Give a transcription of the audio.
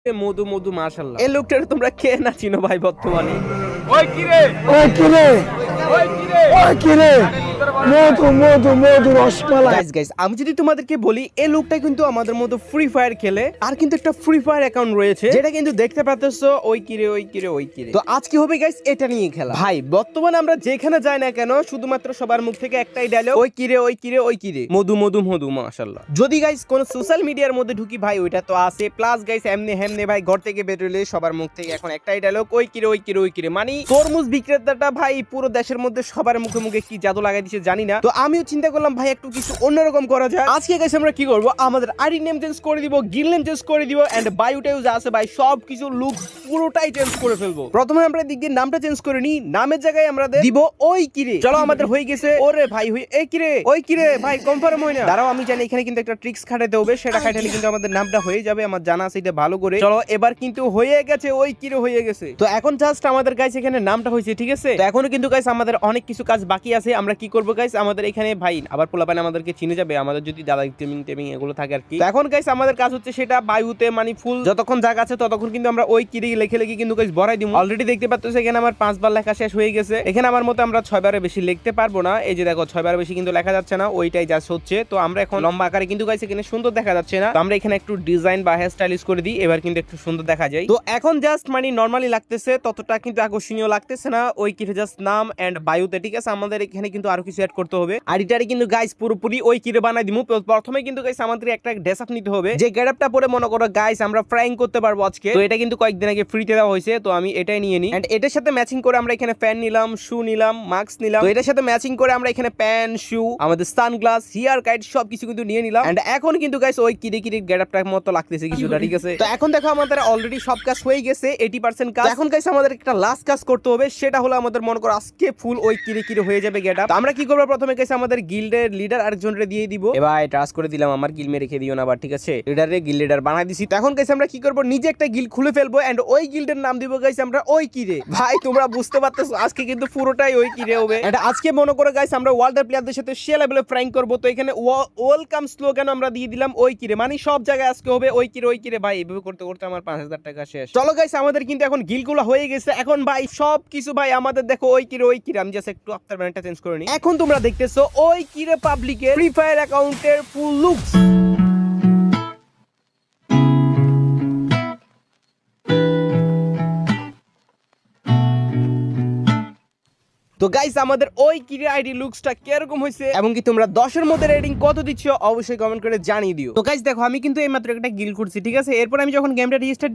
মধু মধু মাশাআল্লাহ। এই লোকটারে তোমরা কে না চিনো ভাই বর্তমানে? ওই কিরে ওই কিরে ওই কিরে ওই কিরে মধু মধু মধু রসমালাই। গাইস আমি যদি তোমাদেরকে বলি এই লোকটা কিন্তু আমাদের মতো ফ্রি ফায়ার খেলে, আর কিন্তু একটা ফ্রি ফায়ার অ্যাকাউন্ট রয়েছে যেটা কিন্তু দেখতে পাচ্ছ ওই কিরে ওই কিরে ওই কিরে। তো আজকে হবে গাইস এটা নিয়ে খেলা। ভাই বর্তমানে আমরা যেখানে যাই না কেন শুধুমাত্র সবার মুখ থেকে একটাই ডায়লগ, ওই কিরে ওই কিরে ওই কিরে মধু মধু মধু মাশাআল্লাহ। যদি গাইস কোন সোশ্যাল মিডিয়ার মধ্যে ঢুকি ভাই ওইটা তো আছে, প্লাস গাইস এমনি হেমনে ভাই ঘর থেকে বেরোলে সবার মুখ থেকে এখন একটাই ডায়লগ, ওই কিরে ওই কিরে ওই কিরে। মানে তরমুজ বিক্রেতাটা ভাই পুরো দেশের মধ্যে সবার মুখে মুখে কি জাদু লাগাই দিছে জানি না। তো আমিও চিন্তা করলাম ভাই একটু কিছু অন্যরকম করা যায়। আজকে গাইস আমরা কি করব, আমাদের আইডি নেম চেঞ্জ করে দিব, গিল নেম চেঞ্জ করে দিব, এন্ড বায়োটাও যা আছে ভাই সব কিছু লুক পুরোটাই চেঞ্জ করে ফেলবো। প্রথমে আমরা দিক দিয়ে নামটা চেঞ্জ করে নি, নামের জায়গায় আমরা দিব ওই কিরে। চলো আমাদের হয়ে গেছে। ওরে ভাই হই এই কিরে ওই কিরে ভাই কনফার্ম হয় না। দাঁড়াও আমি জানি এখানে কিন্তু একটা ট্রিক্স খাটাতে হবে, সেটা খাটালে কিন্তু আমাদের নামটা হয়ে যাবে, আমার জানা আছে এটা ভালো করে। চলো এবার কিন্তু হয়ে গেছে, ওই কিরে হয়ে গেছে। তো এখন জাস্ট আমাদের গাইস এখানে নামটা হয়েছে, ঠিক আছে। তো এখনো কিন্তু গাইস আমাদের অনেক কিছু কাজ বাকি আছে। আমরা কি করব গাইস, আমাদের এখানে ভাই আবার পোলাপান আমাদেরকে চিনে যাবে আমাদের যদি দাদা টেমিং এগুলো থাকে আর কি। তো এখন গাইস আমাদের কাজ হচ্ছে সেটা বায়ুতে মানে ফুল যতক্ষণ জায়গা আছে ততক্ষণ কিন্তু আমরা ওই কিরে লেখে লেখে কিন্তু গাইস ভরাই দিব। অলরেডি দেখতে পাচ্ছ এখানে আমার 5 বার লেখা শেষ হয়ে গেছে। এখানে আমার মতে আমরা 6 বারের বেশি লিখতে পারবো না। এই যে দেখো 6 বারের বেশি কিন্তু লেখা যাচ্ছে না, ওইটাই জাস্ট হচ্ছে। তো আমরা এখন লম্বা আকারে কিন্তু গাইস এখানে সুন্দর দেখা যাচ্ছে না। তো আমরা এখানে একটু ডিজাইন বা হেয়ার স্টাইলিশ করে দিই, এবার কিন্তু একটু সুন্দর দেখা যায়। তো এখন জাস্ট মানে নরমালি লাগতেছে, ততটা কিন্তু আকর্ষণীয় লাগতেছে না। ওই কিরে জাস্ট নাম এন্ড বায়ুতে, ঠিক আছে। আমাদের এখানে কিন্তু আরো কিছু অ্যাড করতে হবে। আইডিটারে কিন্তু গাইস পুরোপুরি ওই কিরে বানাই দিমু। প্রথমে কিন্তু গাইস আমাদের একটা ড্রেস আপ নিতে হবে, যে গেটআপটা পরে মনে করো গাইস আমরা ফ্রাইং করতে পারবো আজকে। তো এটা কিন্তু কয়েকদিন আগে ফ্রিতে দেওয়া হয়েছে, তো আমি এটাই নিয়ে নিই। এন্ড এটার সাথে ম্যাচিং করে আমরা এখানে ফ্যান নিলাম, শু নিলাম, মাস্ক নিলাম। তো এটার সাথে ম্যাচিং করে আমরা এখানে প্যান, শু, আমাদের সানগ্লাস, হেয়ার কাট সবকিছু কিন্তু নিয়ে নিলাম। এন্ড এখন কিন্তু গাইস ওই কিরে কিরে গেটআপটার মতো লাগতেছে কিছুটা, ঠিক আছে। তো এখন দেখো আমাদের অলরেডি সব কাজ হয়ে গেছে, 80% কাজ। এখন গাইস আমাদের একটা লাস্ট কাজ করতে হবে, সেটা হলো আমাদের মনে করো আজকে ফুল ওই কিরে কিরে হয়ে যাবে গেটআপ। তো আমরা কি করব, প্রথমে গাইস আমাদের গিল্ডের লিডার আরেকজনরে দিয়ে দিব। এবার ট্রাস্ট করে দিলাম, আমার গিল মে রেখে দিও না আবার, ঠিক আছে। লিডারে গিল লিডার বানাই দিছি। তো এখন গাইস আমরা কি করব, নিজে একটা গিল খুলে ফেলবো এন্ড ওই গিল্ডের নাম দিব গাইস আমরা ওই কিরে। ভাই তোমরা বুঝতে পারতেছো আজকে কিন্তু পুরোটাই ওই কিরে হবে। এন্ড আজকে মনে করো গাইস আমরা ওয়ার্ল্ডের প্লেয়ারদের সাথে সে লেভেলে ফ্রাইং করব। তো এখানে ওয়েলকাম স্লোগান আমরা দিয়ে দিলাম ওই কিরে, মানে সব জায়গায় আজকে হবে ওই কিরে ওই কিরে। ভাই এভাবে করতে করতে আমার 5000 টাকা শেষ। চলো গাইস আমাদের কিন্তু এখন গিলগুলো হয়ে গেছে। এখন ভাই সব কিছু ভাই আমাদের দেখো ওই কিরে ওই কিরে। আমি জাস্ট একটু আফটার ব্যান্ডটা চেঞ্জ করে নিই। এখন তোমরা দেখতেছো ওই কিরে পাবলিকের ফ্রি ফায়ার অ্যাকাউন্টের ফুল লুকস। তো গাইস আমাদের ওই কিরে আইডি লুকসটা কিরকম হয়েছে এবং কি তোমরা 10 এর মধ্যে রেটিং কত দিচ্ছ অবশ্যই কমেন্ট করে জানিয়ে দিও। তো গাইস দেখো আমি কিন্তু এইমাত্র একটা গিল করছি, ঠিক আছে। এরপর আমি যখন গেমটা রিস্টার্ট